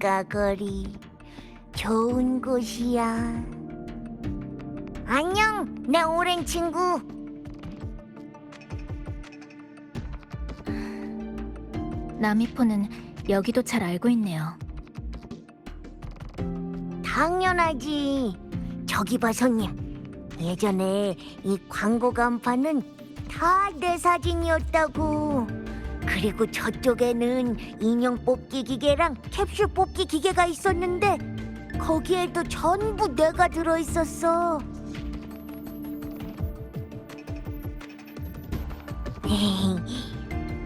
생가거리 좋은 곳이야. 안녕, 내 오랜 친구. 나미포는 여기도 잘 알고 있네요. 당연하지. 저기 봐, 손님. 예전에 이 광고 간판은 다 내 사진이었다고. 그리고 저쪽에는 인형 뽑기 기계랑 캡슐 뽑기 기계가 있었는데 거기에도 전부 내가 들어있었어.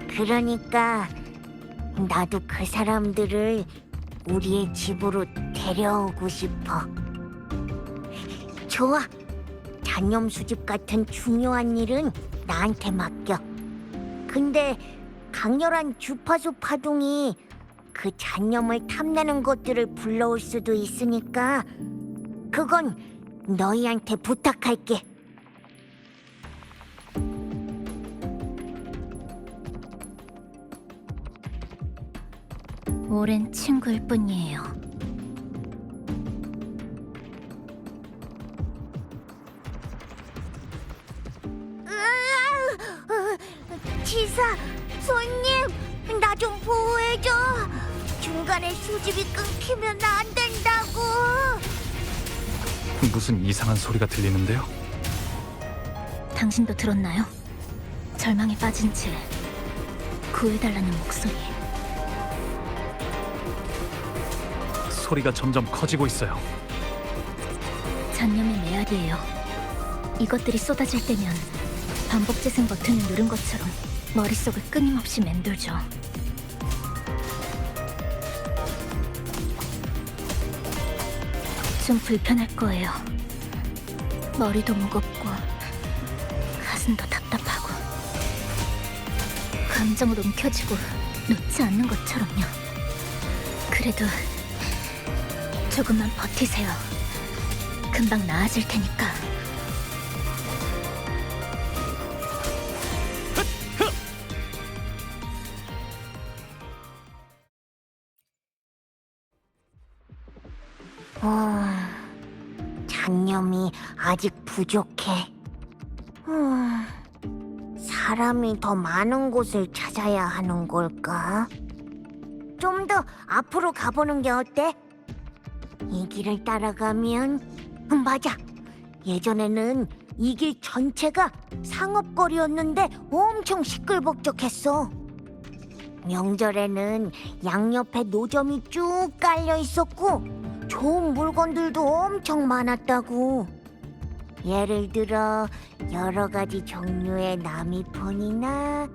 그러니까 나도 그 사람들을 우리의 집으로 데려오고 싶어. 좋아. 잔념 수집 같은 중요한 일은 나한테 맡겨. 근데 강렬한 주파수 파동이 그 잔념을 탐내는 것들을 불러올 수도 있으니까 그건 너희한테 부탁할게. 오랜 친구일 뿐이에요. 치사, 손님, 나 좀 보호해줘. 중간에 수집이 끊기면 안 된다고. 무슨 이상한 소리가 들리는데요? 당신도 들었나요? 절망에 빠진 채 구해달라는 목소리. 소리가 점점 커지고 있어요. 잔념의 메아리예요. 이것들이 쏟아질 때면 반복 재생 버튼을 누른 것처럼 머릿속을 끊임없이 맴돌죠. 좀 불편할 거예요. 머리도 무겁고 가슴도 답답하고 감정을 움켜쥐고 놓지 않는 것처럼요. 그래도 조금만 버티세요. 금방 나아질 테니까. 잔념이 아직 부족해. 사람이 더 많은 곳을 찾아야 하는 걸까? 좀 더 앞으로 가보는 게 어때? 이 길을 따라가면 맞아. 예전에는 이 길 전체가 상업거리였는데 엄청 시끌벅적했어. 명절에는 양옆에 노점이 쭉 깔려 있었고 좋은 물건들도 엄청 많았다고. 예를 들어 여러 가지 종류의 나미폰이나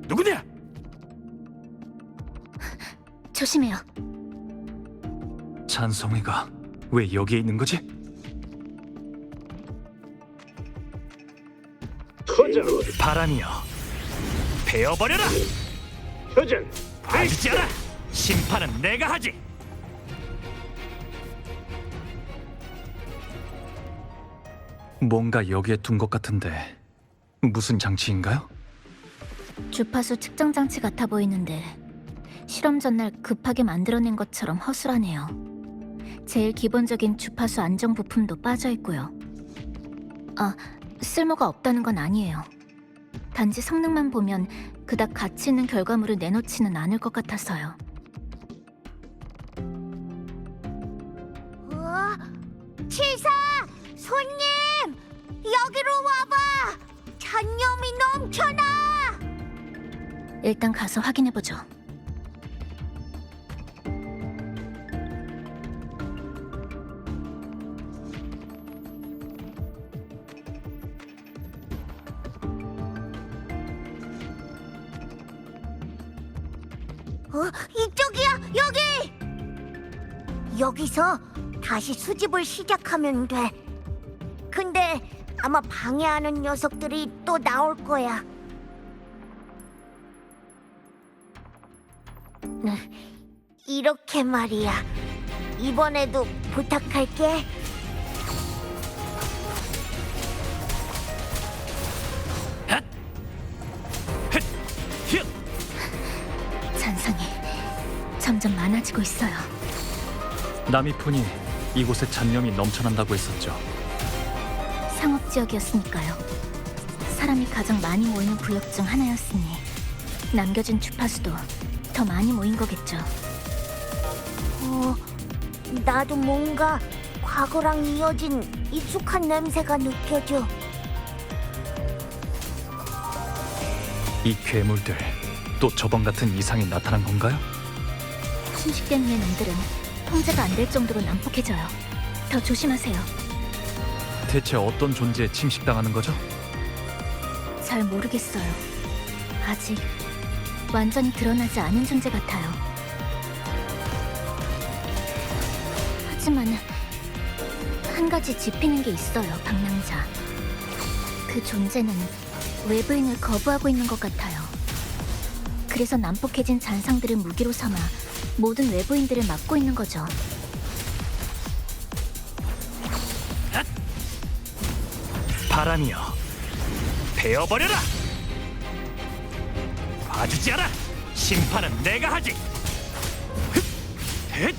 누구냐? 조심해요. 찬성이가 왜 여기에 있는 거지? 바람이여, 베어버려라! 표정 봐주지 않아! 심판은 내가 하지! 뭔가 여기에 둔 것 같은데 무슨 장치인가요? 주파수 측정 장치 같아 보이는데 실험 전날 급하게 만들어낸 것처럼 허술하네요. 제일 기본적인 주파수 안정 부품도 빠져 있고요. 쓸모가 없다는 건 아니에요. 단지 성능만 보면 그닥 가치 있는 결과물을 내놓지는 않을 것 같아서요. 치사! 손님! 여기로 와봐! 잔념이 넘쳐나! 일단 가서 확인해보죠. 이쪽이야, 여기! 여기서 다시 수집을 시작하면 돼. 근데 아마 방해하는 녀석들이 또 나올 거야. 이렇게 말이야. 이번에도 부탁할게. 잔상이 점점 많아지고 있어요. 나미폰이 이곳에 잔념이 넘쳐난다고 했었죠. 상업 지역이었으니까요. 사람이 가장 많이 모이는 구역 중 하나였으니 남겨진 주파수도 더 많이 모인 거겠죠. 나도 뭔가 과거랑 이어진 익숙한 냄새가 느껴져. 이 괴물들 또 저번 같은 이상이 나타난 건가요? 침식된 후의 놈들은 통제가 안 될 정도로 난폭해져요. 더 조심하세요. 대체 어떤 존재에 침식당하는 거죠? 잘 모르겠어요. 아직 완전히 드러나지 않은 존재 같아요. 하지만 한 가지 짚이는 게 있어요, 방랑자. 그 존재는 외부인을 거부하고 있는 것 같아요. 그래서 난폭해진 잔상들을 무기로 삼아 모든 외부인들을 막고 있는 거죠. 바람이여, 베어버려라! 봐주지 않아! 심판은 내가 하지! 흑! 헥!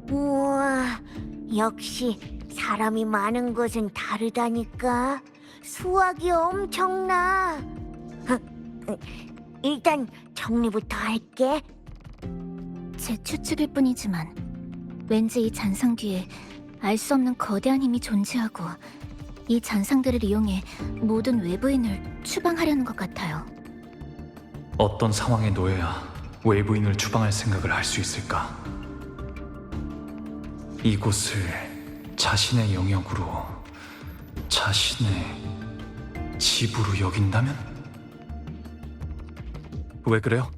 우와, 역시 사람이 많은 곳은 다르다니까. 수확이 엄청나. 일단 정리부터 할게. 제 추측일 뿐이지만 왠지 이 잔상 뒤에 알 수 없는 거대한 힘이 존재하고 이 잔상들을 이용해 모든 외부인을 추방하려는 것 같아요. 어떤 상황에 놓여야 외부인을 추방할 생각을 할 수 있을까? 이곳을 자신의 영역으로, 자신의 집으로 여긴다면? 왜 그래요?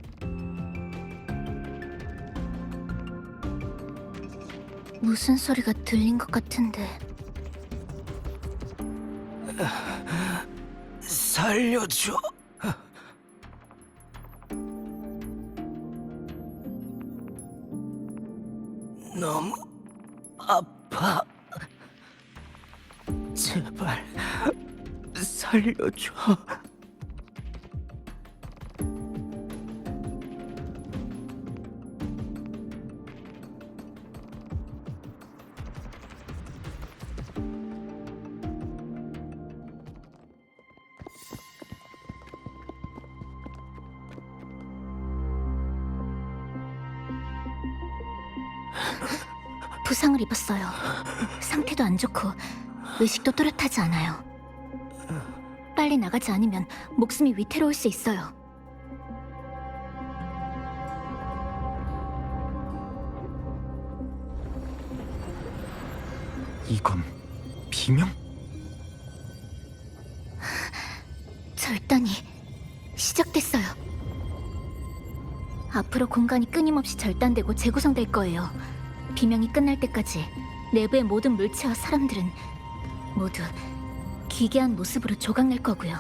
무슨 소리가 들린 것 같은데. 살려줘. 너무 아파. 제발 살려줘. 부상을 입었어요. 상태도 안 좋고 의식도 또렷하지 않아요. 빨리 나가지 않으면 목숨이 위태로울 수 있어요. 이건 비명? 절단이 시작됐어요. 앞으로 공간이 끊임없이 절단되고 재구성될 거예요. 비명이 끝날 때까지 내부의 모든 물체와 사람들은 모두 기괴한 모습으로 조각낼 거고요.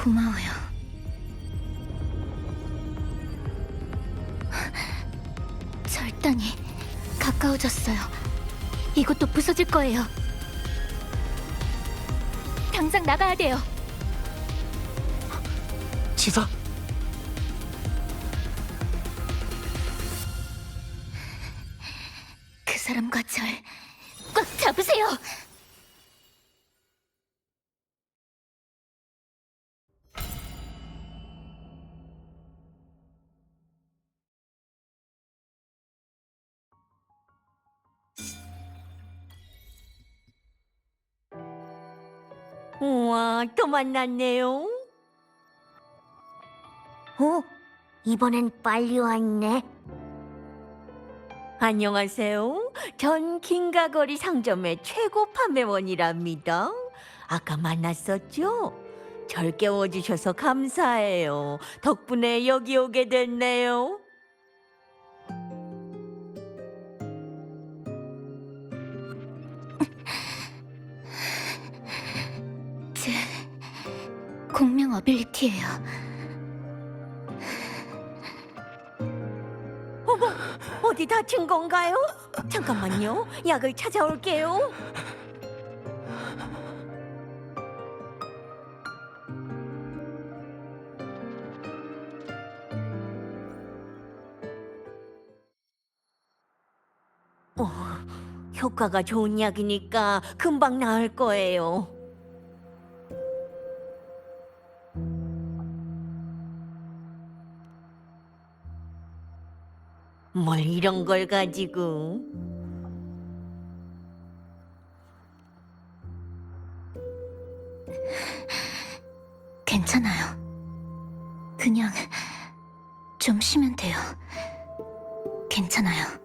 고마워요. 절단이 가까워졌어요. 이것도 부서질 거예요. 당장 나가야 돼요. 치사, 그 사람과 절 꽉 잡으세요. 우와, 또 만났네요. 이번엔 빨리 왔네. 안녕하세요. 전 긴가거리 상점의 최고 판매원이랍니다. 아까 만났었죠? 절 깨워주셔서 감사해요. 덕분에 여기 오게 됐네요. 제 공명 어빌리티예요. 어디 다친 건가요? 잠깐만요. 약을 찾아올게요. 효과가 좋은 약이니까 금방 나을 거예요. 뭘 이런 걸 가지고. 괜찮아요. 그냥 좀 쉬면 돼요. 괜찮아요.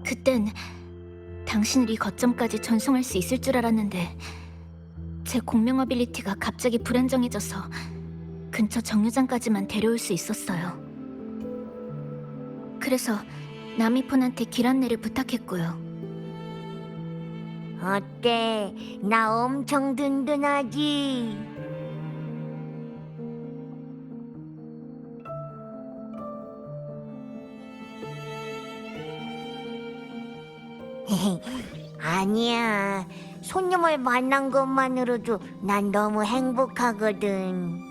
그땐 당신을 이 거점까지 전송할 수 있을 줄 알았는데 제 공명 어빌리티가 갑자기 불안정해져서 근처 정류장까지만 데려올 수 있었어요. 그래서 나미폰한테 길 안내를 부탁했고요. 어때? 나 엄청 든든하지? 아니야. 손님을 만난 것만으로도 난 너무 행복하거든.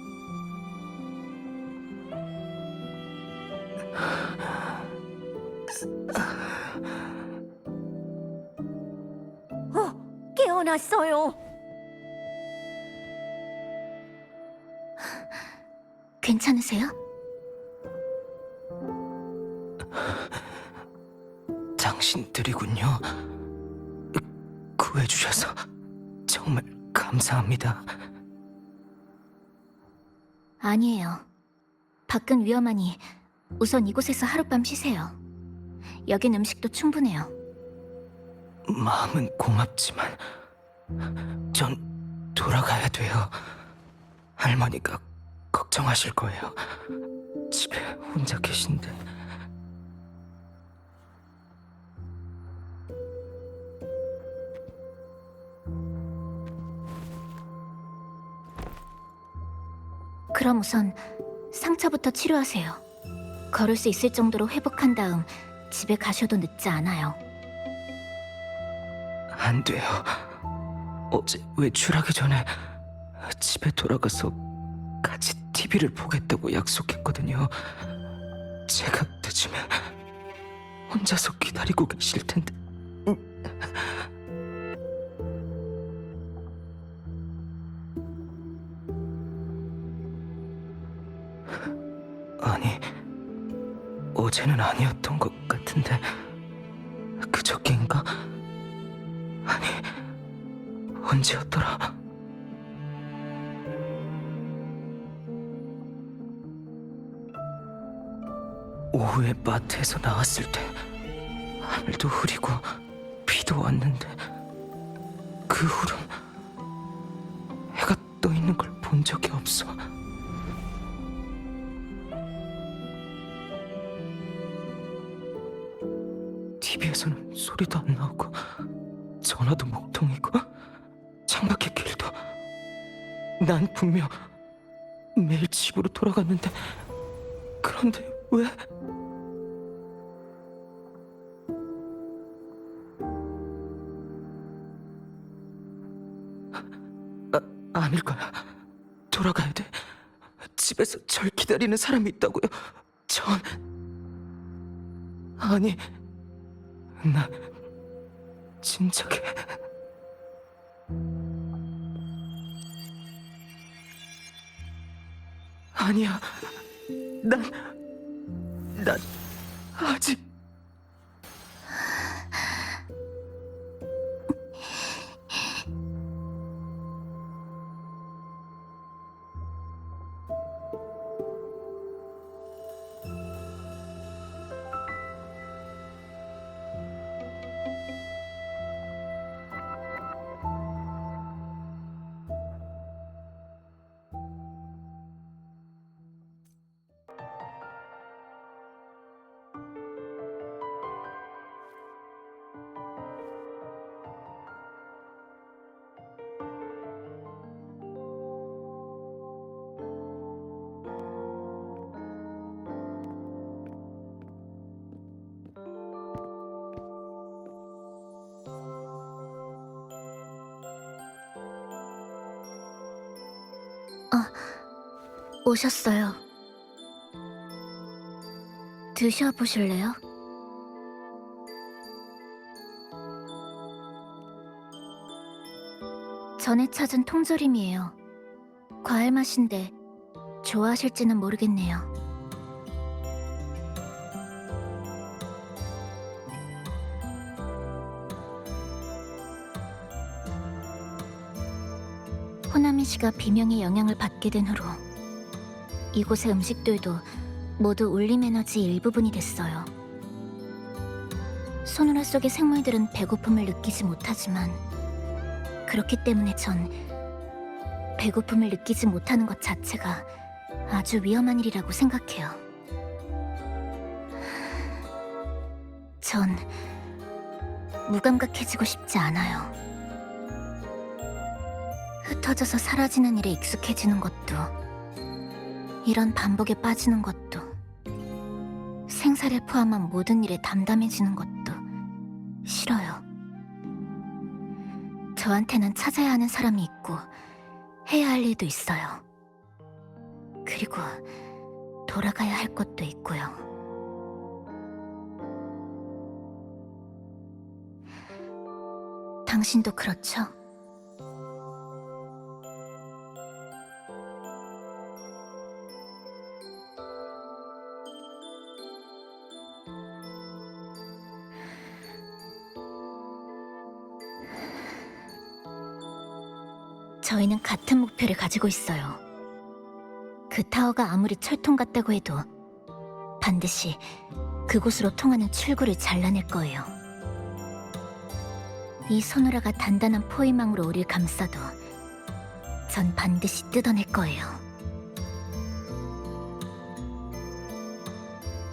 깨어났어요. 괜찮으세요? 당신들이군요. 구해주셔서 정말 감사합니다. 아니에요. 밖은 위험하니 우선 이곳에서 하룻밤 쉬세요. 여긴 음식도 충분해요. 마음은 고맙지만 전 돌아가야 돼요. 할머니가 걱정하실 거예요. 집에 혼자 계신데. 그럼 우선 상처부터 치료하세요. 걸을 수 있을 정도로 회복한 다음 집에 가셔도 늦지 않아요. 안 돼요. 어제 외출하기 전에 집에 돌아가서 같이 TV를 보겠다고 약속했거든요. 제가 늦으면 혼자서 기다리고 계실 텐데. 아니, 어제는 아니었던 것 같은데 그저께인가? 아니, 언제였더라? 오후에 마트에서 나왔을 때 하늘도 흐리고 비도 왔는데 그 후로 해가 떠 있는 걸 본 적이 없어. TV에서는 소리도 안 나오고 전화도 못 통이고 창밖의 길도. 난 분명 매일 집으로 돌아갔는데 그런데 왜? 아닐 거야. 돌아가야 돼. 집에서 절 기다리는 사람이 있다고요. 아니, 나 진작에 아니야. 난 아직 오셨어요. 드셔보실래요? 전에 찾은 통조림이에요. 과일 맛인데 좋아하실지는 모르겠네요. 호나미 씨가 비명의 영향을 받게 된 후로 이곳의 음식들도 모두 울림 에너지의 일부분이 됐어요. 소노라 속의 생물들은 배고픔을 느끼지 못하지만 그렇기 때문에 전 배고픔을 느끼지 못하는 것 자체가 아주 위험한 일이라고 생각해요. 전 무감각해지고 싶지 않아요. 흩어져서 사라지는 일에 익숙해지는 것도, 이런 반복에 빠지는 것도, 생사를 포함한 모든 일에 담담해지는 것도 싫어요. 저한테는 찾아야 하는 사람이 있고 해야 할 일도 있어요. 그리고 돌아가야 할 것도 있고요. 당신도 그렇죠? 저희는 같은 목표를 가지고 있어요. 그 타워가 아무리 철통 같다고 해도 반드시 그곳으로 통하는 출구를 잘라낼 거예요. 이 소노라가 단단한 포위망으로 우릴 감싸도 전 반드시 뜯어낼 거예요.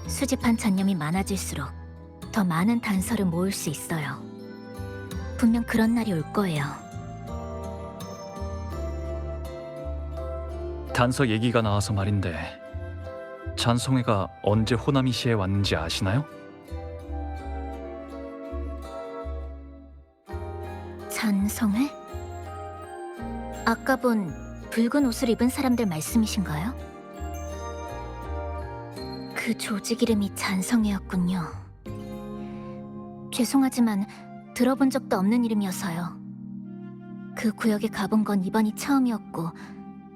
수집한 잔념이 많아질수록 더 많은 단서를 모을 수 있어요. 분명 그런 날이 올 거예요. 단서 얘기가 나와서 말인데 잔송회가 언제 호나미시에 왔는지 아시나요? 잔성회? 아까 본 붉은 옷을 입은 사람들 말씀이신가요? 그 조직 이름이 잔성회였군요. 죄송하지만 들어본 적도 없는 이름이어서요. 그 구역에 가본 건 이번이 처음이었고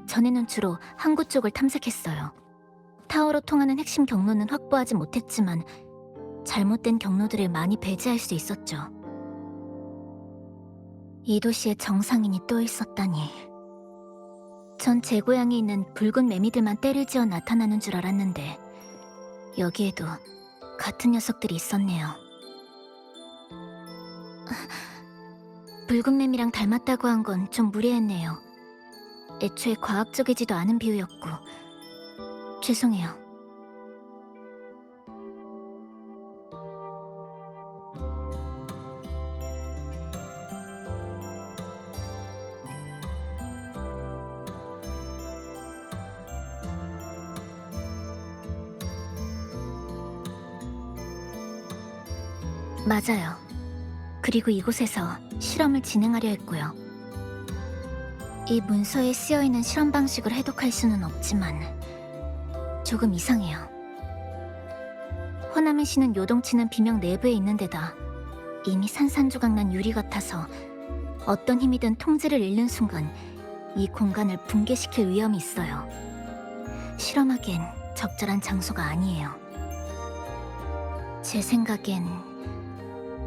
전에는 주로 항구 쪽을 탐색했어요. 타워로 통하는 핵심 경로는 확보하지 못했지만 잘못된 경로들을 많이 배제할 수 있었죠. 이 도시에 정상인이 또 있었다니. 전 제 고향에 있는 붉은 매미들만 때를 지어 나타나는 줄 알았는데 여기에도 같은 녀석들이 있었네요. 붉은 뱀이랑 닮았다고 한 건 좀 무리했네요. 애초에 과학적이지도 않은 비유였고 죄송해요. 맞아요. 그리고 이곳에서 실험을 진행하려 했고요. 이 문서에 쓰여있는 실험 방식을 해독할 수는 없지만 조금 이상해요. 호나미 씨는 요동치는 비명 내부에 있는 데다 이미 산산조각난 유리 같아서 어떤 힘이든 통제를 잃는 순간 이 공간을 붕괴시킬 위험이 있어요. 실험하기엔 적절한 장소가 아니에요. 제 생각엔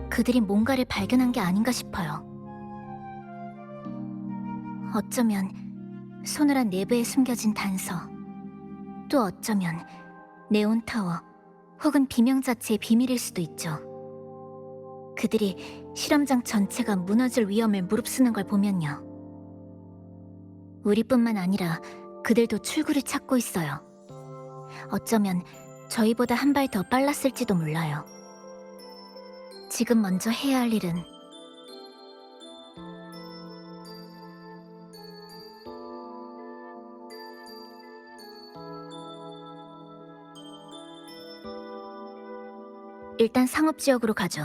그들이 뭔가를 발견한 게 아닌가 싶어요. 어쩌면 서늘한 내부에 숨겨진 단서, 또 어쩌면 네온타워 혹은 비명 자체의 비밀일 수도 있죠. 그들이 실험장 전체가 무너질 위험을 무릅쓰는 걸 보면요. 우리뿐만 아니라 그들도 출구를 찾고 있어요. 어쩌면 저희보다 한 발 더 빨랐을지도 몰라요. 지금 먼저 해야 할 일은 일단 상업지역으로 가죠.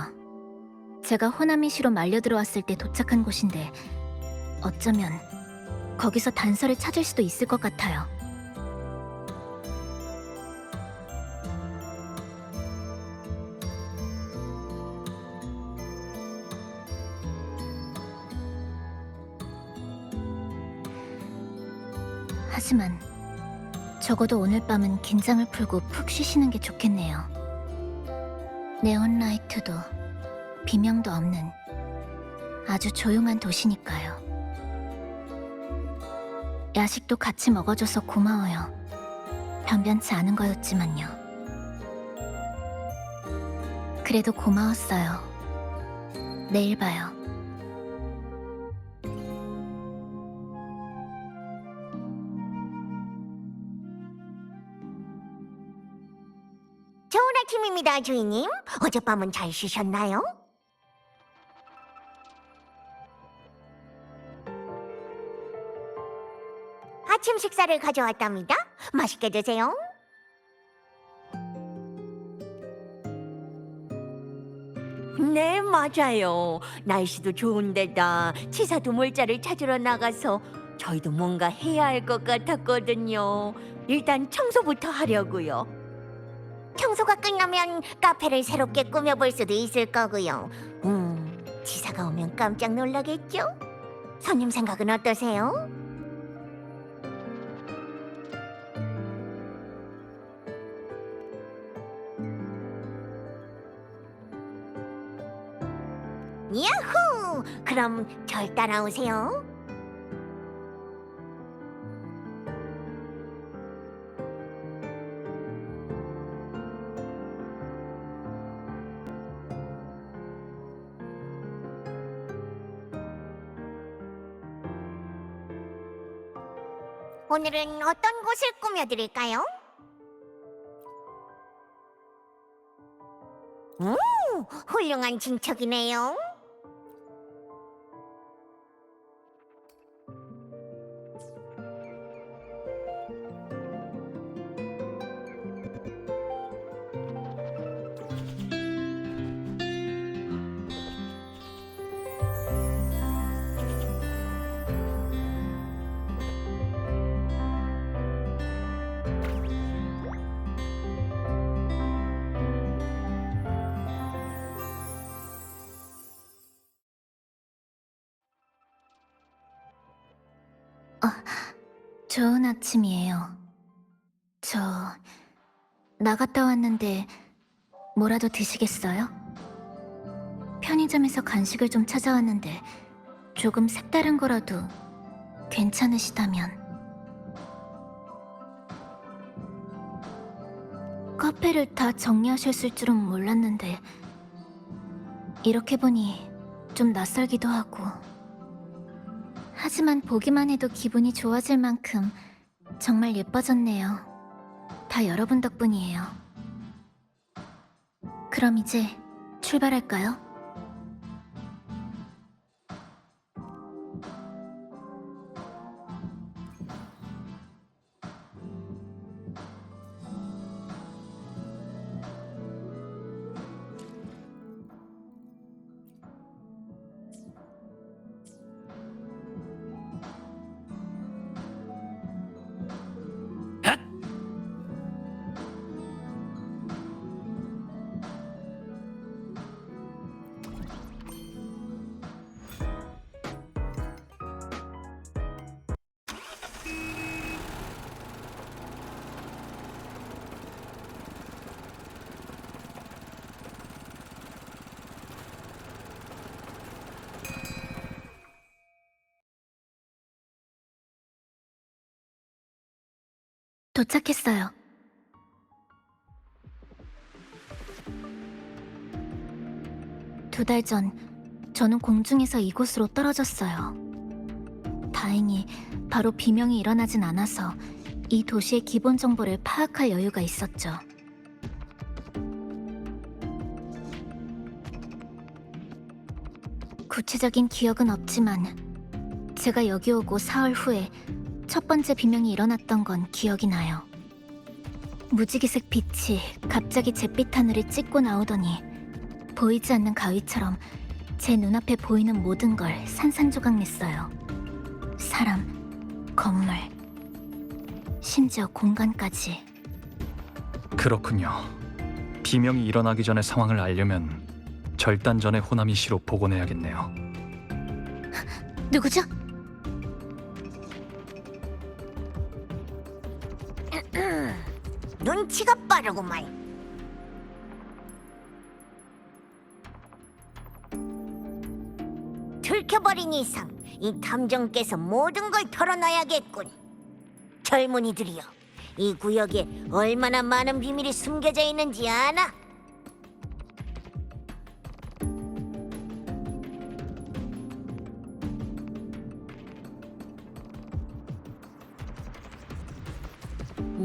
제가 호나미시로 말려 들어왔을 때 도착한 곳인데 어쩌면 거기서 단서를 찾을 수도 있을 것 같아요. 하지만 적어도 오늘 밤은 긴장을 풀고 푹 쉬시는 게 좋겠네요. 네온라이트도 비명도 없는 아주 조용한 도시니까요. 야식도 같이 먹어줘서 고마워요. 변변치 않은 거였지만요. 그래도 고마웠어요. 내일 봐요. 좋은 아침입니다, 주인님. 어젯밤은 잘 쉬셨나요? 아침 식사를 가져왔답니다. 맛있게 드세요. 네, 맞아요. 날씨도 좋은데다 치사도 물자를 찾으러 나가서 저희도 뭔가 해야 할 것 같았거든요. 일단 청소부터 하려고요. 청소가 끝나면 카페를 새롭게 꾸며볼 수도 있을 거고요. 지사가 오면 깜짝 놀라겠죠? 손님 생각은 어떠세요? 야호! 그럼 절 따라오세요. 오늘은 어떤 곳을 꾸며드릴까요? 훌륭한 진척이네요. 좋은 아침이에요. 저 나갔다 왔는데 뭐라도 드시겠어요? 편의점에서 간식을 좀 찾아왔는데 조금 색다른 거라도 괜찮으시다면. 카페를 다 정리하셨을 줄은 몰랐는데 이렇게 보니 좀 낯설기도 하고. 하지만 보기만 해도 기분이 좋아질 만큼 정말 예뻐졌네요. 다 여러분 덕분이에요. 그럼 이제 출발할까요? 도착했어요. 두 달 전, 저는 공중에서 이곳으로 떨어졌어요. 다행히 바로 비명이 일어나진 않아서 이 도시의 기본 정보를 파악할 여유가 있었죠. 구체적인 기억은 없지만 제가 여기 오고 사흘 후에 첫 번째 비명이 일어났던 건 기억이 나요. 무지개색 빛이 갑자기 잿빛 하늘을 찢고 나오더니 보이지 않는 가위처럼 제 눈앞에 보이는 모든 걸 산산조각냈어요. 사람, 건물, 심지어 공간까지. 그렇군요. 비명이 일어나기 전에 상황을 알려면 절단전에 호나미시로 복원해야겠네요. 누구죠? 눈치가 빠르구만. 들켜버린 이상 이 탐정께서 모든 걸 털어놔야겠군. 젊은이들이여, 이 구역에 얼마나 많은 비밀이 숨겨져 있는지 아나?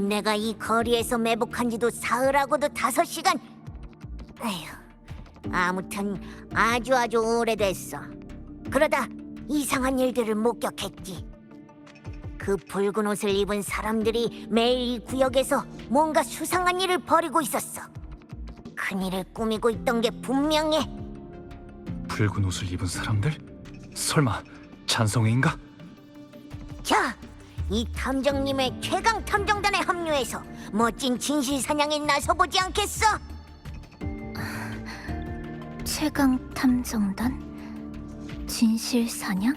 내가 이 거리에서 매복한 지도 사흘하고도 5시간. 에휴, 아무튼 아주 오래됐어. 그러다 이상한 일들을 목격했지. 그 붉은 옷을 입은 사람들이 매일 이 구역에서 뭔가 수상한 일을 벌이고 있었어. 큰일을 꾸미고 있던 게 분명해. 붉은 옷을 입은 사람들? 설마 잔성애인가? 자, 이 탐정님의 최강 탐정단에 합류해서 멋진 진실 사냥에 나서보지 않겠어? 최강 탐정단? 진실 사냥?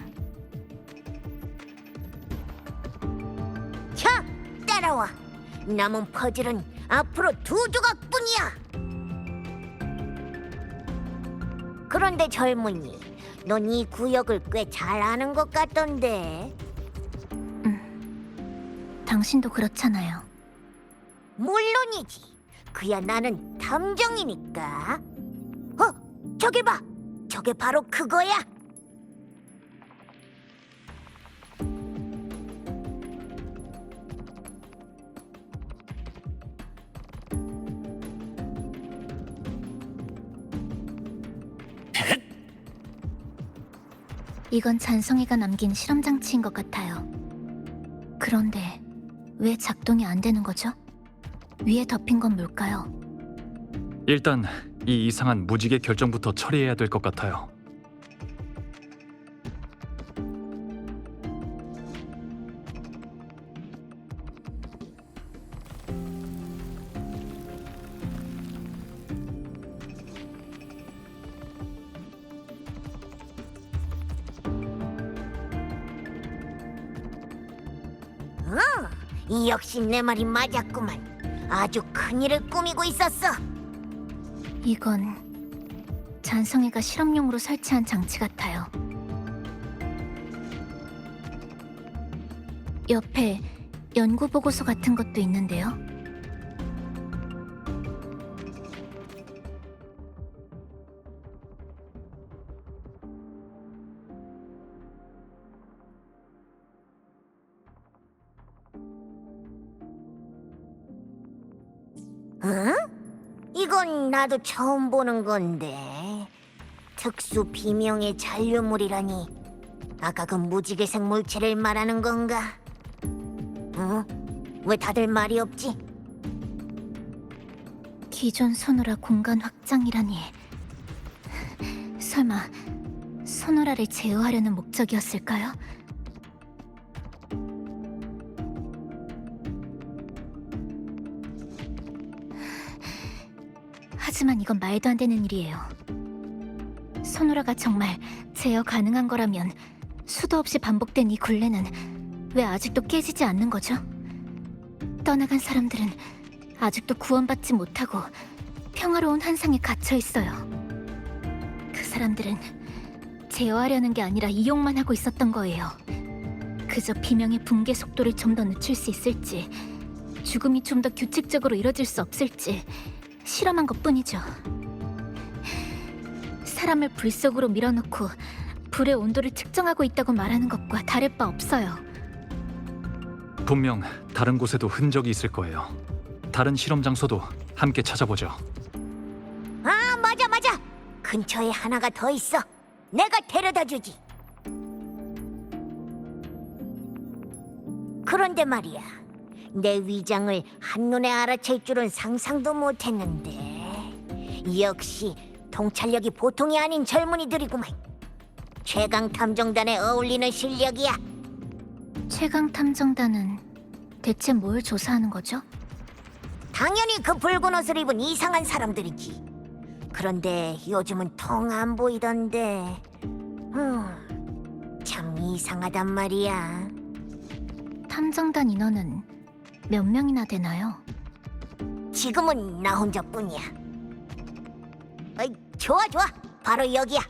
자, 따라와. 남은 퍼즐은 앞으로 2조각뿐이야. 그런데 젊은이, 넌 이 구역을 꽤 잘 아는 것 같던데. 당신도 그렇잖아요. 물론이지. 그야 나는 탐정이니까. 저기 봐. 저게 바로 그거야. 이건 잔성이가 남긴 실험 장치인 것 같아요. 그런데 왜 작동이 안 되는 거죠? 위에 덮인 건 뭘까요? 일단 이 이상한 무지개 결정부터 처리해야 될 것 같아요. 역시 내 말이 맞았구만. 아주 큰일을 꾸미고 있었어. 이건 잔성이가 실험용으로 설치한 장치 같아요. 옆에 연구 보고서 같은 것도 있는데요. 이건 나도 처음 보는 건데. 특수 비명의 잔류물이라니. 아까 그 무지개색 물체를 말하는 건가? 왜 다들 말이 없지? 기존 소노라 공간 확장이라니. 설마 소노라를 제어하려는 목적이었을까요? 하지만 이건 말도 안 되는 일이에요. 소노라가 정말 제어 가능한 거라면 수도 없이 반복된 이 굴레는 왜 아직도 깨지지 않는 거죠? 떠나간 사람들은 아직도 구원받지 못하고 평화로운 환상에 갇혀 있어요. 그 사람들은 제어하려는 게 아니라 이용만 하고 있었던 거예요. 그저 비명의 붕괴 속도를 좀 더 늦출 수 있을지, 죽음이 좀 더 규칙적으로 이뤄질 수 없을지 실험한 것뿐이죠. 사람을 불 속으로 밀어넣고 불의 온도를 측정하고 있다고 말하는 것과 다를 바 없어요. 분명 다른 곳에도 흔적이 있을 거예요. 다른 실험 장소도 함께 찾아보죠. 아, 맞아. 근처에 하나가 더 있어. 내가 데려다 주지. 그런데 말이야. 내 위장을 한눈에 알아챌 줄은 상상도 못했는데. 역시 통찰력이 보통이 아닌 젊은이들이구만. 최강 탐정단에 어울리는 실력이야. 최강 탐정단은 대체 뭘 조사하는 거죠? 당연히 그 붉은 옷을 입은 이상한 사람들이지. 그런데 요즘은 통 안 보이던데. 참 이상하단 말이야. 탐정단 인원은 몇 명이나 되나요? 지금은 나 혼자뿐이야. 어이, 좋아. 바로 여기야.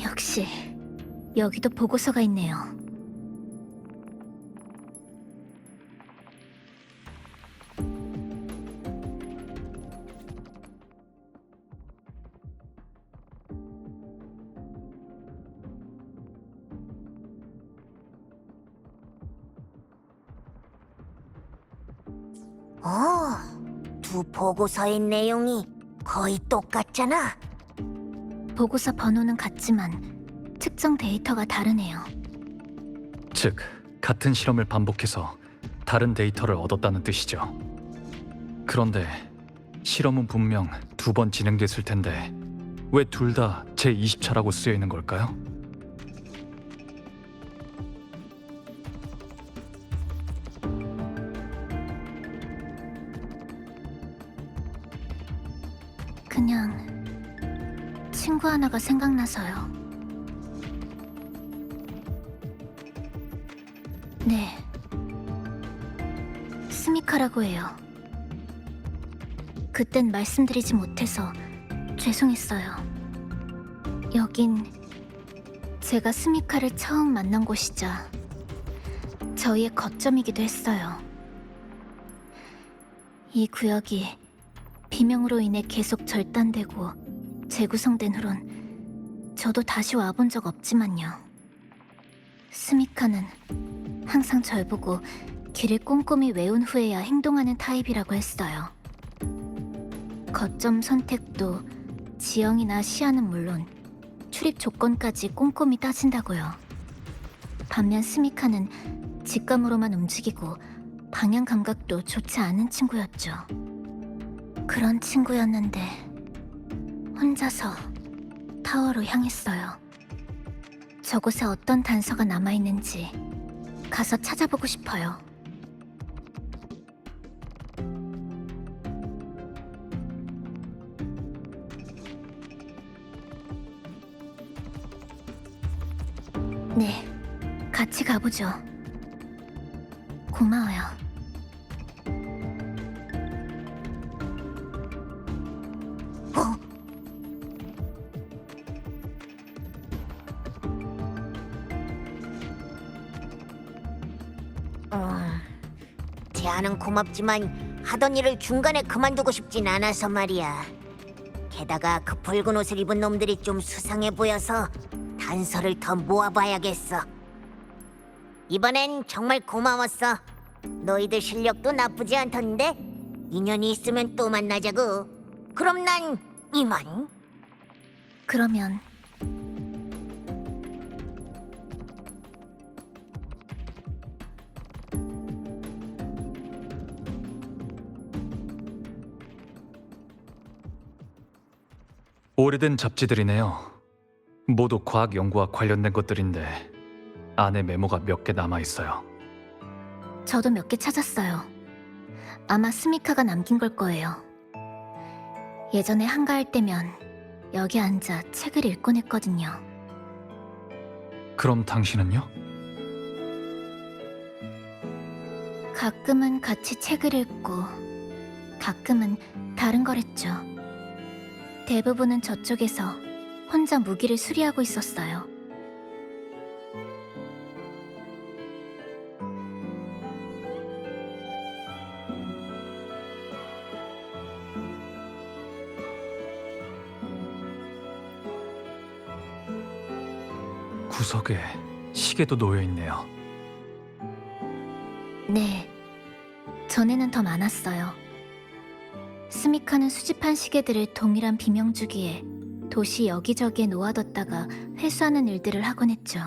역시 여기도 보고서가 있네요. 두 보고서의 내용이 거의 똑같잖아. 보고서 번호는 같지만 측정 데이터가 다르네요. 즉, 같은 실험을 반복해서 다른 데이터를 얻었다는 뜻이죠. 그런데 실험은 분명 2번 진행됐을 텐데 왜 둘 다 제20차라고 쓰여 있는 걸까요? 그냥 친구 하나가 생각나서요. 네, 스미카라고 해요. 그땐 말씀드리지 못해서 죄송했어요. 여긴 제가 스미카를 처음 만난 곳이자 저희의 거점이기도 했어요. 이 구역이 비명으로 인해 계속 절단되고 재구성된 후론 저도 다시 와본 적 없지만요. 스미카는 항상 절 보고 길을 꼼꼼히 외운 후에야 행동하는 타입이라고 했어요. 거점 선택도 지형이나 시야는 물론 출입 조건까지 꼼꼼히 따진다고요. 반면 스미카는 직감으로만 움직이고 방향 감각도 좋지 않은 친구였죠. 그런 친구였는데 혼자서 타워로 향했어요. 저곳에 어떤 단서가 남아있는지 가서 찾아보고 싶어요. 같이 가보죠. 고마워요. 제안은 고맙지만 하던 일을 중간에 그만두고 싶진 않아서 말이야. 게다가 그 붉은 옷을 입은 놈들이 좀 수상해 보여서 단서를 더 모아봐야겠어. 이번엔 정말 고마웠어. 너희들 실력도 나쁘지 않던데 인연이 있으면 또 만나자고. 그럼 난 이만. 그러면 오래된 잡지들이네요. 모두 과학 연구와 관련된 것들인데 안에 메모가 몇 개 남아 있어요. 저도 몇 개 찾았어요. 아마 스미카가 남긴 걸 거예요. 예전에 한가할 때면 여기 앉아 책을 읽곤 했거든요. 그럼 당신은요? 가끔은 같이 책을 읽고 가끔은 다른 걸 했죠. 대부분은 저쪽에서 혼자 무기를 수리하고 있었어요. 구석에 시계도 놓여 있네요. 네, 전에는 더 많았어요. 스미카는 수집한 시계들을 동일한 비명주기에 도시 여기저기에 놓아뒀다가 회수하는 일들을 하곤 했죠.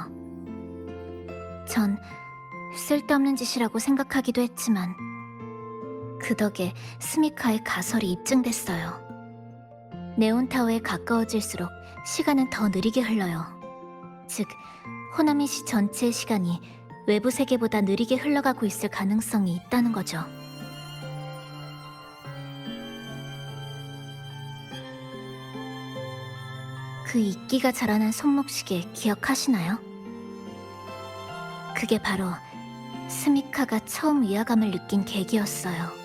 전 쓸데없는 짓이라고 생각하기도 했지만 그 덕에 스미카의 가설이 입증됐어요. 네온타워에 가까워질수록 시간은 더 느리게 흘러요. 즉, 호나미시 전체의 시간이 외부 세계보다 느리게 흘러가고 있을 가능성이 있다는 거죠. 그 이끼가 자라난 손목시계 기억하시나요? 그게 바로 스미카가 처음 위화감을 느낀 계기였어요.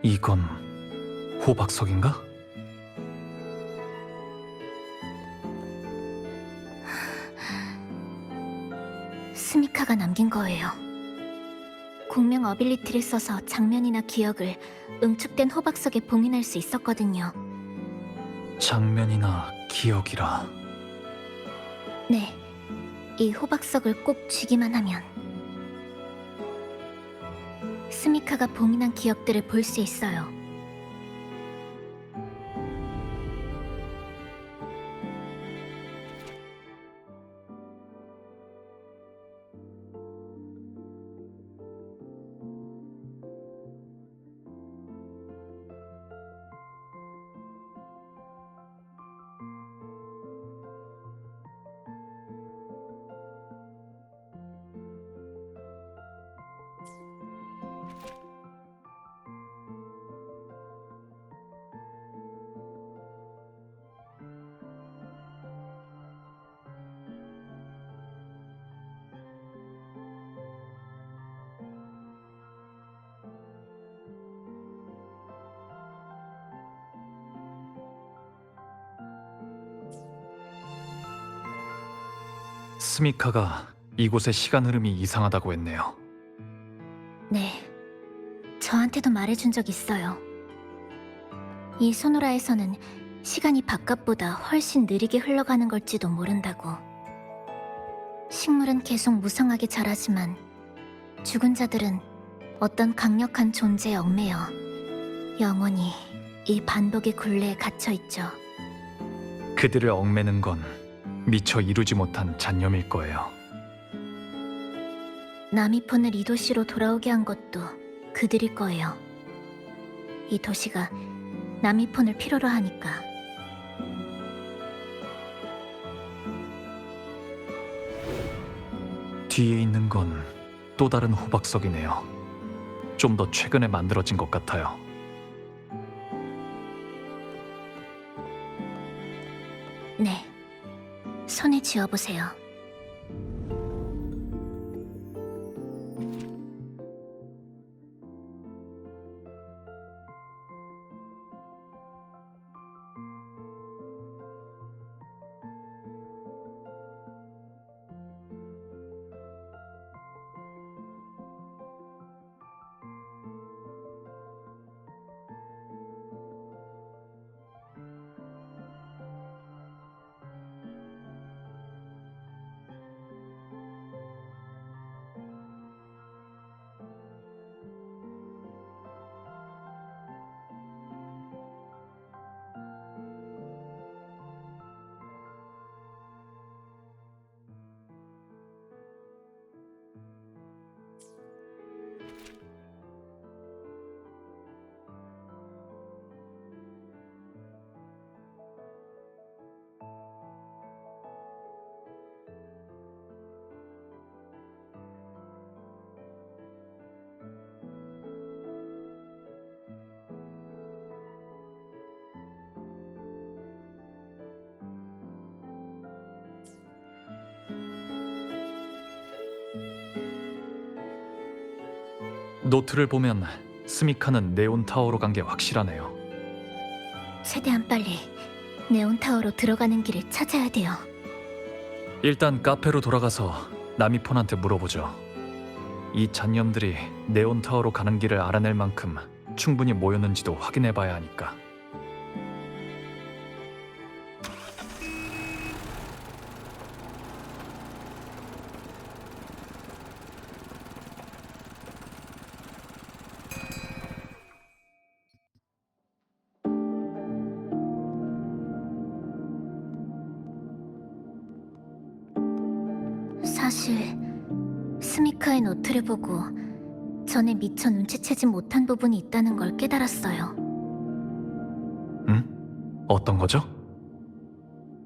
이건 호박석인가? 스미카가 남긴 거예요. 공명 어빌리티를 써서 장면이나 기억을 응축된 호박석에 봉인할 수 있었거든요. 장면이나 기억이라. 네, 이 호박석을 꼭 쥐기만 하면 스미카가 봉인한 기억들을 볼 수 있어요. 스미카가 이곳의 시간 흐름이 이상하다고 했네요. 네, 저한테도 말해준 적 있어요. 이 소노라에서는 시간이 바깥보다 훨씬 느리게 흘러가는 걸지도 모른다고. 식물은 계속 무성하게 자라지만 죽은 자들은 어떤 강력한 존재에 얽매여 영원히 이 반복의 굴레에 갇혀있죠. 그들을 얽매는 건 미처 이루지 못한 잔념일 거예요. 나미폰을 이 도시로 돌아오게 한 것도 그들일 거예요. 이 도시가 나미폰을 필요로 하니까. 뒤에 있는 건 또 다른 호박석이네요. 좀 더 최근에 만들어진 것 같아요. 네, 손에 쥐어보세요. 노트를 보면 스미카는 네온타워로 간 게 확실하네요. 최대한 빨리 네온타워로 들어가는 길을 찾아야 돼요. 일단 카페로 돌아가서 나미폰한테 물어보죠. 이 잔념들이 네온타워로 가는 길을 알아낼 만큼 충분히 모였는지도 확인해봐야 하니까. 사실 스미카의 노트를 보고 전에 미처 눈치채지 못한 부분이 있다는 걸 깨달았어요. 응? 어떤 거죠?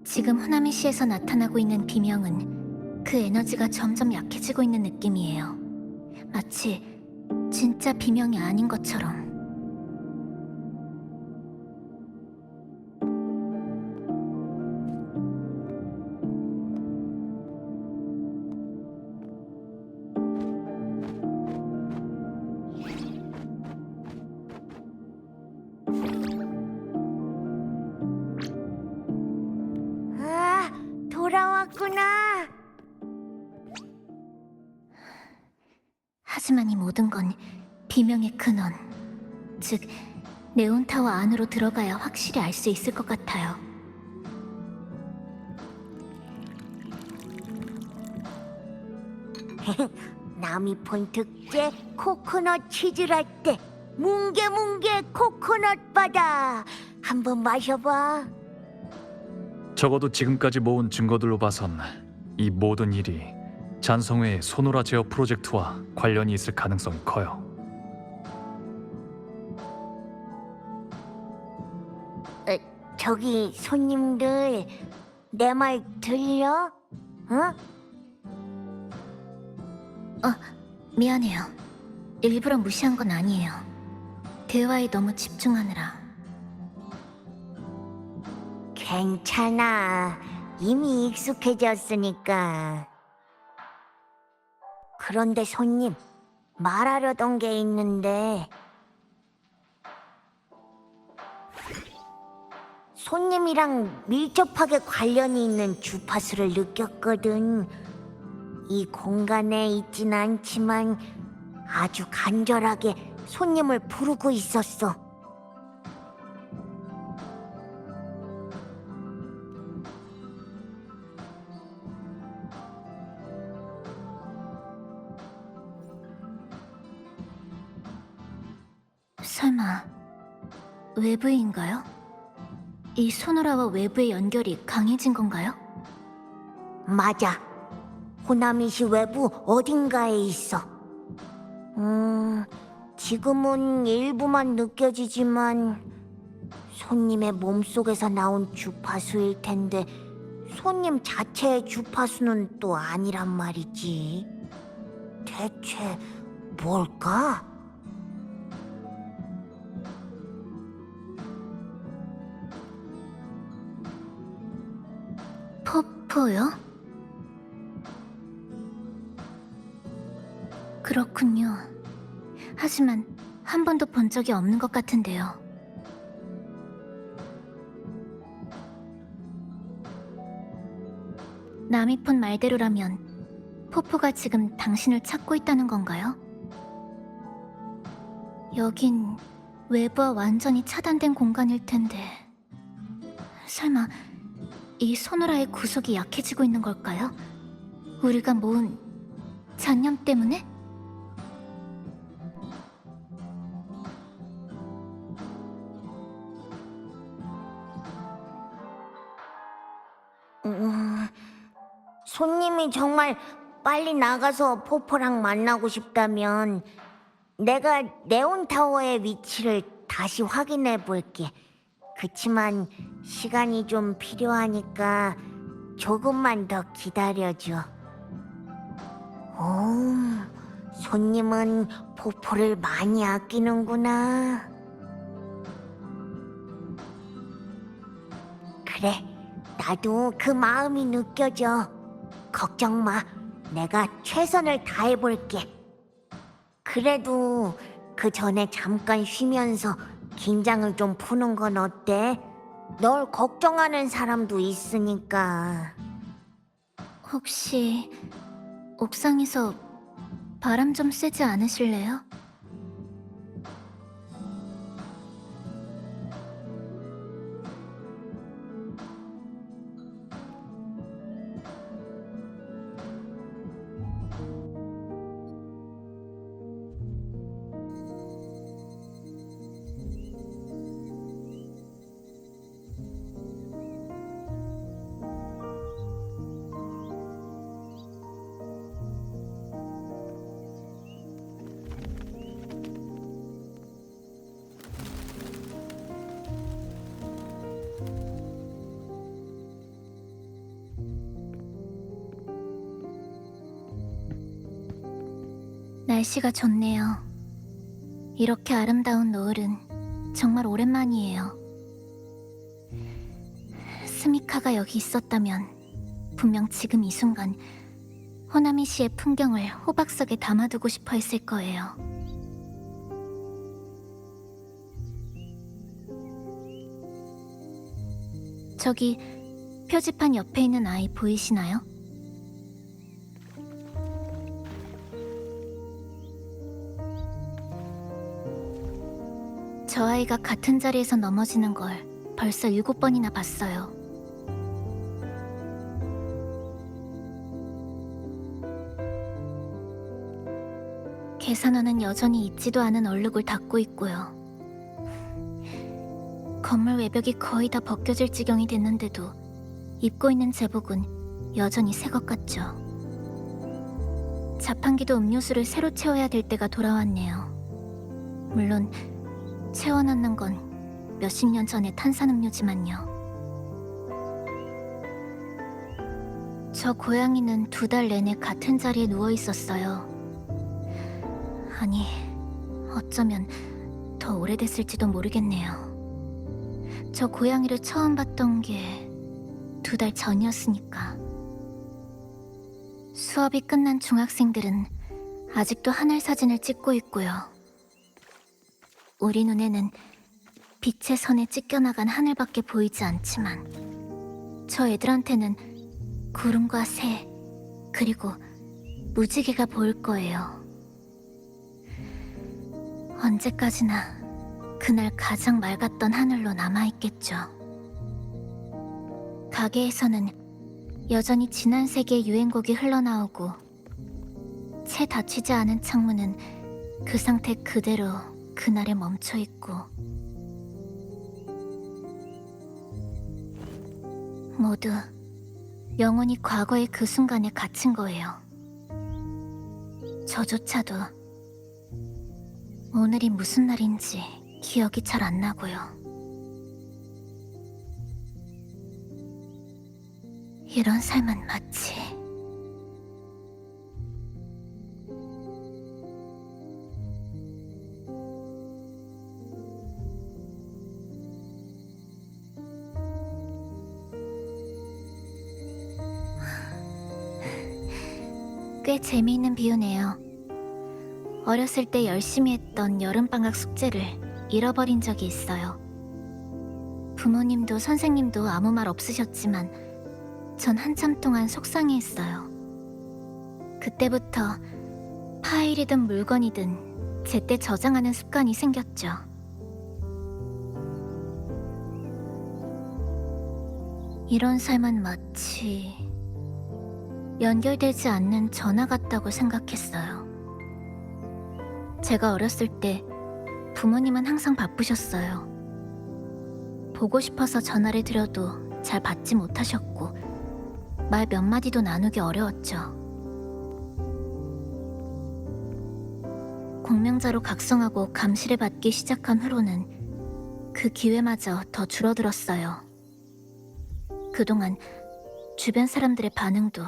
지금 후나미시에서 나타나고 있는 비명은 그 에너지가 점점 약해지고 있는 느낌이에요. 마치 진짜 비명이 아닌 것처럼. 아, 돌아왔구나. 하지만 이 모든 건 비명의 근원, 즉 네온타워 안으로 들어가야 확실히 알 수 있을 것 같아요. 나미폰 특제 코코넛 치즈라떼. 뭉게뭉게 코코넛 바다. 한번 마셔봐. 적어도 지금까지 모은 증거들로 봐선 이 모든 일이 잔성회의 소노라 제어 프로젝트와 관련이 있을 가능성이 커요. 저기 손님들 내 말 들려? 어? 미안해요. 일부러 무시한 건 아니에요. 대화에 너무 집중하느라. 괜찮아. 이미 익숙해졌으니까. 그런데 손님, 말하려던 게 있는데. 손님이랑 밀접하게 관련이 있는 주파수를 느꼈거든. 이 공간에 있진 않지만 아주 간절하게 손님을 부르고 있었어. 설마 외부인가요? 이 소노라와 외부의 연결이 강해진 건가요? 맞아. 호나미시 외부 어딘가에 있어. 지금은 일부만 느껴지지만 손님의 몸속에서 나온 주파수일 텐데 손님 자체의 주파수는 또 아니란 말이지. 대체 뭘까? 포포요? 그렇군요. 하지만 한 번도 본 적이 없는 것 같은데요. 남이 푼 말대로라면 포포가 지금 당신을 찾고 있다는 건가요? 여긴 외부와 완전히 차단된 공간일 텐데 설마 이 소노라의 구속이 약해지고 있는 걸까요? 우리가 모은 잔념 때문에? 손님이 정말 빨리 나가서 포포랑 만나고 싶다면 내가 네온타워의 위치를 다시 확인해 볼게. 그치만 시간이 좀 필요하니까 조금만 더 기다려줘. 오, 손님은 포포를 많이 아끼는구나. 그래, 나도 그 마음이 느껴져. 걱정 마, 내가 최선을 다해볼게. 그래도 그 전에 잠깐 쉬면서 긴장을 좀 푸는 건 어때? 널 걱정하는 사람도 있으니까. 혹시 옥상에서 바람 좀 쐬지 않으실래요? 날씨가 좋네요. 이렇게 아름다운 노을은 정말 오랜만이에요. 스미카가 여기 있었다면 분명 지금 이 순간 호나미시의 풍경을 호박석에 담아두고 싶어 했을 거예요. 저기 표지판 옆에 있는 아이 보이시나요? 저 아이가 같은 자리에서 넘어지는 걸 벌써 7번이나 봤어요. 계산원은 여전히 잊지도 않은 얼룩을 닦고 있고요. 건물 외벽이 거의 다 벗겨질 지경이 됐는데도 입고 있는 제복은 여전히 새 것 같죠. 자판기도 음료수를 새로 채워야 될 때가 돌아왔네요. 물론 채워넣는 건 몇십 년 전의 탄산음료지만요. 저 고양이는 2달 내내 같은 자리에 누워 있었어요. 아니, 어쩌면 더 오래됐을지도 모르겠네요. 저 고양이를 처음 봤던 게 2달 전이었으니까. 수업이 끝난 중학생들은 아직도 하늘 사진을 찍고 있고요. 우리 눈에는 빛의 선에 찢겨나간 하늘밖에 보이지 않지만 저 애들한테는 구름과 새, 그리고 무지개가 보일 거예요. 언제까지나 그날 가장 맑았던 하늘로 남아있겠죠. 가게에서는 여전히 지난 세기의 유행곡이 흘러나오고 채 닫히지 않은 창문은 그 상태 그대로 그날에 멈춰있고 모두 영원히 과거의 그 순간에 갇힌 거예요. 저조차도 오늘이 무슨 날인지 기억이 잘 안 나고요. 이런 삶은 마치 꽤 재미있는 비유네요. 어렸을 때 열심히 했던 여름방학 숙제를 잃어버린 적이 있어요. 부모님도 선생님도 아무 말 없으셨지만 전 한참 동안 속상해했어요. 그때부터 파일이든 물건이든 제때 저장하는 습관이 생겼죠. 이런 삶은 마치 연결되지 않는 전화 같다고 생각했어요. 제가 어렸을 때 부모님은 항상 바쁘셨어요. 보고 싶어서 전화를 드려도 잘 받지 못하셨고 말 몇 마디도 나누기 어려웠죠. 공명자로 각성하고 감시를 받기 시작한 후로는 그 기회마저 더 줄어들었어요. 그동안 주변 사람들의 반응도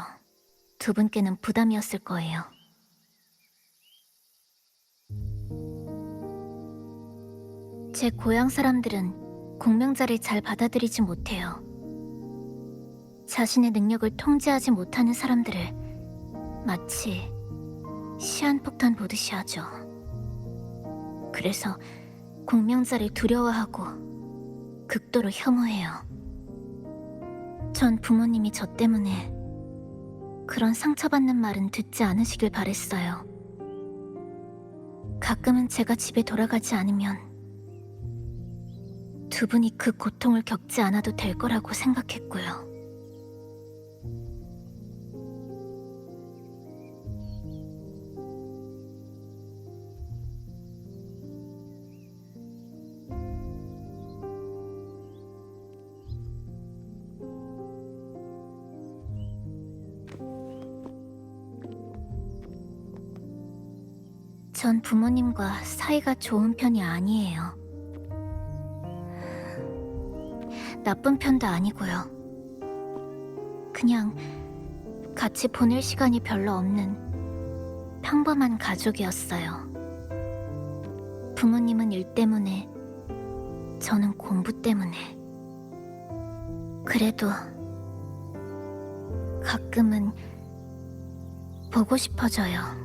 두 분께는 부담이었을 거예요. 제 고향 사람들은 공명자를 잘 받아들이지 못해요. 자신의 능력을 통제하지 못하는 사람들을 마치 시한폭탄 보듯이 하죠. 그래서 공명자를 두려워하고 극도로 혐오해요. 전 부모님이 저 때문에 그런 상처받는 말은 듣지 않으시길 바랬어요. 가끔은 제가 집에 돌아가지 않으면 두 분이 그 고통을 겪지 않아도 될 거라고 생각했고요. 전 부모님과 사이가 좋은 편이 아니에요. 나쁜 편도 아니고요. 그냥 같이 보낼 시간이 별로 없는 평범한 가족이었어요. 부모님은 일 때문에, 저는 공부 때문에. 그래도 가끔은 보고 싶어져요.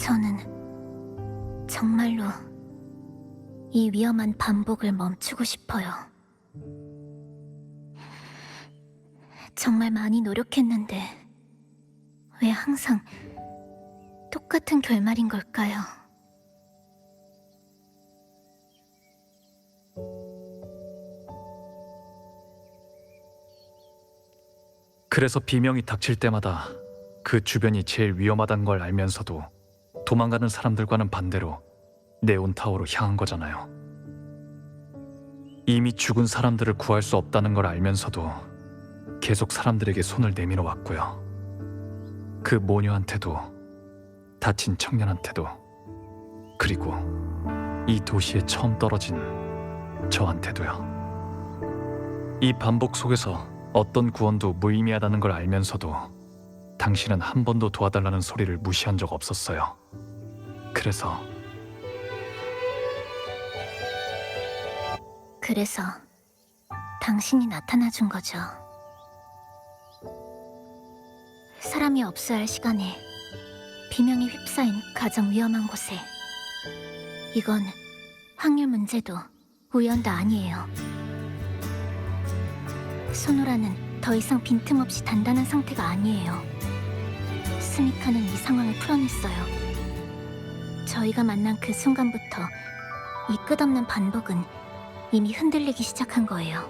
저는 정말로 이 위험한 반복을 멈추고 싶어요. 정말 많이 노력했는데 왜 항상 똑같은 결말인 걸까요? 그래서 비명이 닥칠 때마다 그 주변이 제일 위험하다는 걸 알면서도 도망가는 사람들과는 반대로 네온타워로 향한 거잖아요. 이미 죽은 사람들을 구할 수 없다는 걸 알면서도 계속 사람들에게 손을 내밀어 왔고요. 그 모녀한테도, 다친 청년한테도, 그리고 이 도시에 처음 떨어진 저한테도요. 이 반복 속에서 어떤 구원도 무의미하다는 걸 알면서도 당신은 한 번도 도와달라는 소리를 무시한 적 없었어요. 그래서 당신이 나타나 준 거죠. 사람이 없어야 할 시간에 비명이 휩싸인 가장 위험한 곳에. 이건 확률 문제도 우연도 아니에요. 소노라는 더 이상 빈틈없이 단단한 상태가 아니에요. 스미카는 이 상황을 풀어냈어요. 저희가 만난 그 순간부터 이 끝없는 반복은 이미 흔들리기 시작한 거예요.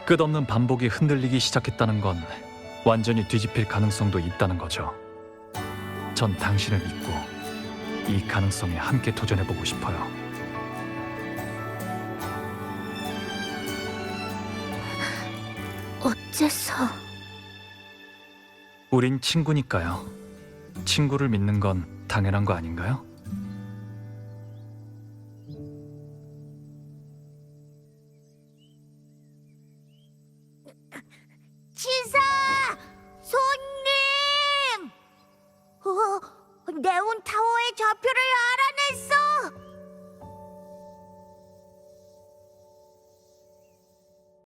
끝없는 반복이 흔들리기 시작했다는 건 완전히 뒤집힐 가능성도 있다는 거죠. 전 당신을 믿고 이 가능성에 함께 도전해보고 싶어요. 어째서... 우린 친구니까요. 친구를 믿는 건 당연한 거 아닌가요? 치사! 손님! 네온 타워의 좌표를 알아냈어!